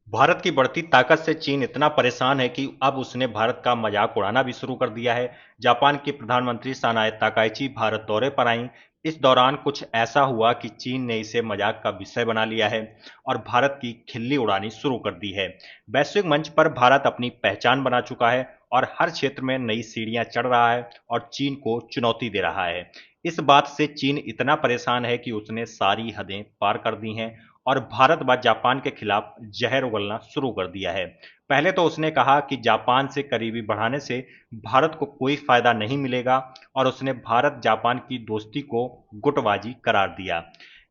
भारत की बढ़ती ताकत से चीन इतना परेशान है कि अब उसने भारत का मजाक उड़ाना भी शुरू कर दिया है। जापान की प्रधानमंत्री सनाए ताकाइची भारत दौरे पर आईं। इस दौरान कुछ ऐसा हुआ कि चीन ने इसे मजाक का विषय बना लिया है और भारत की खिल्ली उड़ानी शुरू कर दी है। वैश्विक मंच पर भारत अपनी पहचान बना चुका है और हर क्षेत्र में नई सीढ़ियां चढ़ रहा है और चीन को चुनौती दे रहा है। इस बात से चीन इतना परेशान है कि उसने सारी हदें पार कर दी हैं और भारत व जापान के खिलाफ जहर उगलना शुरू कर दिया है। पहले तो उसने कहा कि जापान से करीबी बढ़ाने से भारत को कोई फायदा नहीं मिलेगा और उसने भारत जापान की दोस्ती को गुटबाजी करार दिया।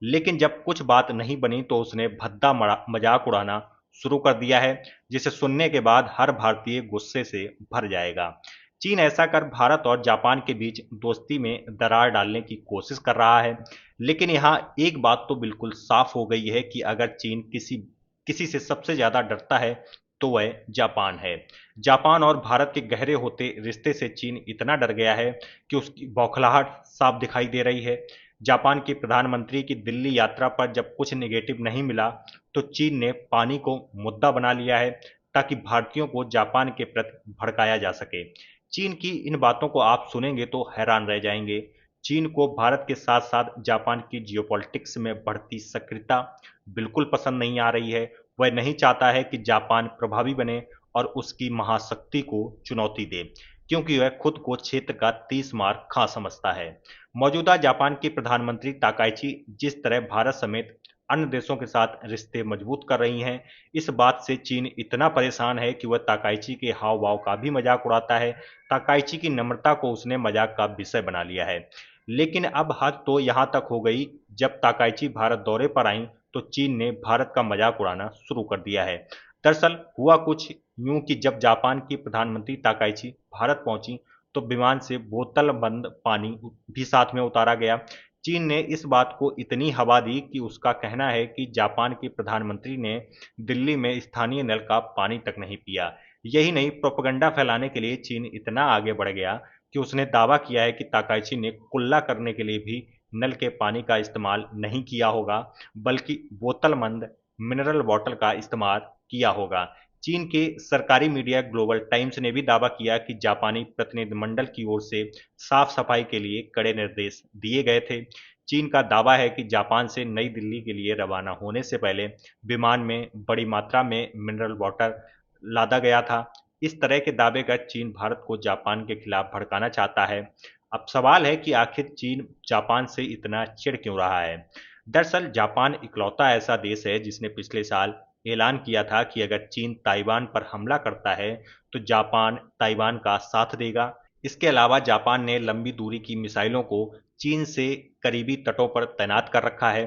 लेकिन जब कुछ बात नहीं बनी तो उसने भद्दा मजाक उड़ाना शुरू कर दिया है, जिसे सुनने के बाद हर भारतीय गुस्से से भर जाएगा। चीन ऐसा कर भारत और जापान के बीच दोस्ती में दरार डालने की कोशिश कर रहा है। लेकिन यहाँ एक बात तो बिल्कुल साफ हो गई है कि अगर चीन किसी किसी से सबसे ज्यादा डरता है तो वह जापान है। जापान और भारत के गहरे होते रिश्ते से चीन इतना डर गया है कि उसकी बौखलाहट साफ दिखाई दे रही है। जापान की प्रधानमंत्री की दिल्ली यात्रा पर जब कुछ नेगेटिव नहीं मिला तो चीन ने पानी को मुद्दा बना लिया है ताकि भारतीयों को जापान के प्रति भड़काया जा सके। चीन की इन बातों को आप सुनेंगे तो हैरान रह जाएंगे। चीन को भारत के साथ साथ जापान की जियोपॉलिटिक्स में बढ़ती सक्रियता बिल्कुल पसंद नहीं आ रही है। वह नहीं चाहता है कि जापान प्रभावी बने और उसकी महाशक्ति को चुनौती दे, क्योंकि वह खुद को क्षेत्र का 30 मार खा समझता है। मौजूदा जापान की प्रधानमंत्री ताकाइची जिस तरह भारत समेत अन्य देशों के साथ रिश्ते मजबूत कर रही हैं, इस बात से चीन इतना परेशान है कि वह ताकाइची के हाव भाव का भी मजाक उड़ाता है। ताकाइची की नम्रता को उसने मजाक का विषय बना लिया है। लेकिन अब हद तो यहां तक हो गई, जब ताकाइची भारत दौरे पर आई तो चीन ने भारत का मजाक उड़ाना शुरू कर दिया है। दरअसल हुआ कुछ यूं कि जब जापान की प्रधानमंत्री ताकाइची भारत पहुंची तो विमान से बोतल बंद पानी भी साथ में उतारा गया। चीन ने इस बात को इतनी हवा दी कि उसका कहना है कि जापान की प्रधानमंत्री ने दिल्ली में स्थानीय नल का पानी तक नहीं पिया। यही नहीं, प्रोपेगेंडा फैलाने के लिए चीन इतना आगे बढ़ गया कि उसने दावा किया है कि ताकाइची ने कुल्ला करने के लिए भी नल के पानी का इस्तेमाल नहीं किया होगा, बल्कि बोतलबंद मिनरल वाटर का इस्तेमाल किया होगा। चीन के सरकारी मीडिया ग्लोबल टाइम्स ने भी दावा किया कि जापानी प्रतिनिधिमंडल की ओर से साफ सफाई के लिए कड़े निर्देश दिए गए थे। चीन का दावा है कि जापान से नई दिल्ली के लिए रवाना होने से पहले विमान में बड़ी मात्रा में मिनरल वाटर लादा गया था। इस तरह के दावे कर चीन भारत को जापान के खिलाफ भड़काना चाहता है। अब सवाल है कि आखिर चीन जापान से इतना चिढ़ क्यों रहा है। दरअसल जापान इकलौता ऐसा देश है जिसने पिछले साल ऐलान किया था कि अगर चीन ताइवान पर हमला करता है तो जापान ताइवान का साथ देगा। इसके अलावा जापान ने लंबी दूरी की मिसाइलों को चीन से करीबी तटों पर तैनात कर रखा है।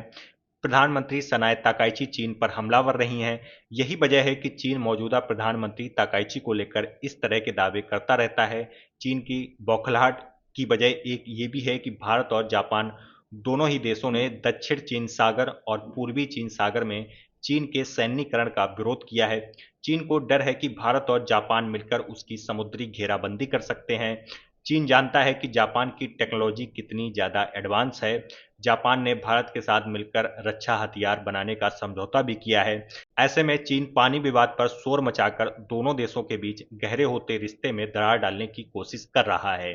प्रधानमंत्री सनाए ताकाइची चीन पर हमलावर रही हैं। यही वजह है कि चीन मौजूदा प्रधानमंत्री ताकाइची को लेकर इस तरह के दावे करता रहता है। चीन की बौखलाहट की वजह एक ये भी है कि भारत और जापान दोनों ही देशों ने दक्षिण चीन सागर और पूर्वी चीन सागर में चीन के सैन्यीकरण का विरोध किया है। चीन को डर है कि भारत और जापान मिलकर उसकी समुद्री घेराबंदी कर सकते हैं। चीन जानता है कि जापान की टेक्नोलॉजी कितनी ज़्यादा एडवांस है। जापान ने भारत के साथ मिलकर रक्षा हथियार बनाने का समझौता भी किया है। ऐसे में चीन पानी विवाद पर शोर मचाकर दोनों देशों के बीच गहरे होते रिश्ते में दरार डालने की कोशिश कर रहा है।